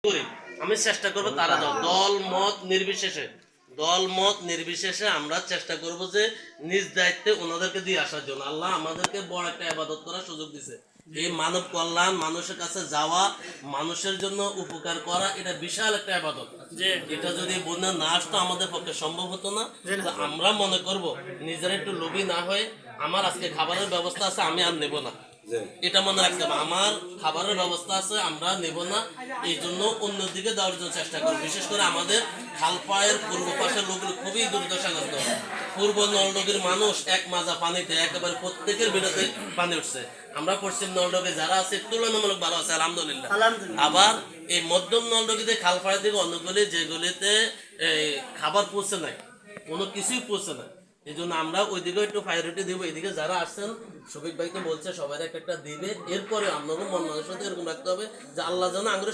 করি আমি চেষ্টা করবো তারা দল মত নির্বিশেষে আমরা চেষ্টা করব যে নিজ দায়িত্বে ওনাদেরকে দিয়ে আসার জন্য। আল্লাহ আমাদেরকে বড় একটা ইবাদত করার সুযোগ দিছে। এই মানব কল্যাণ, মানুষের কাছে যাওয়া, মানুষের জন্য উপকার করা, এটা বিশাল একটা ইবাদত। এটা যদি বন্যা না আসতো আমাদের পক্ষে সম্ভব হতো না। আমরা মনে করব নিজেরা একটু লোভী না হয়ে আমার আজকে খাবারের ব্যবস্থা আছে আমি আর নেব না, এটা মনে রাখতে হবে। আমার খাবারের ব্যবস্থা আছে আমরা নেব না, এই জন্য অন্যদিকে দেওয়ার জন্য চেষ্টা করব। বিশেষ করে আমাদের খালপায়ের পূর্ব পাশের লোকগুলো খুবই দুর্দশাগ্রস্ত। পূর্ব নলডগির মানুষ এক মাজা পানিতে একেবারে প্রত্যেকের বিরুদ্ধে পানি উঠছে। আমরা পশ্চিম নলডগে যারা আছে তুলনামূলক ভালো আছে আলহামদুলিল্লাহ। আবার এই মধ্যম নলডগিতে খালপায়ের দিকে অনেকগুলি যেগুলিতে খাবার পৌঁছে নাই, কোনো কিছুই পৌঁছে নাই, এই জন্য আমরা ওইদিকে একটু প্রায়োরিটি দিব। এদিকে যারা আসছেন শফিক ভাই তো বলছে সবাই একটা একটা দিবে, এরপরে আপনাকে মন মানুষের সাথে এরকম রাখতে হবে যে আল্লাহ যেন আগ্রহ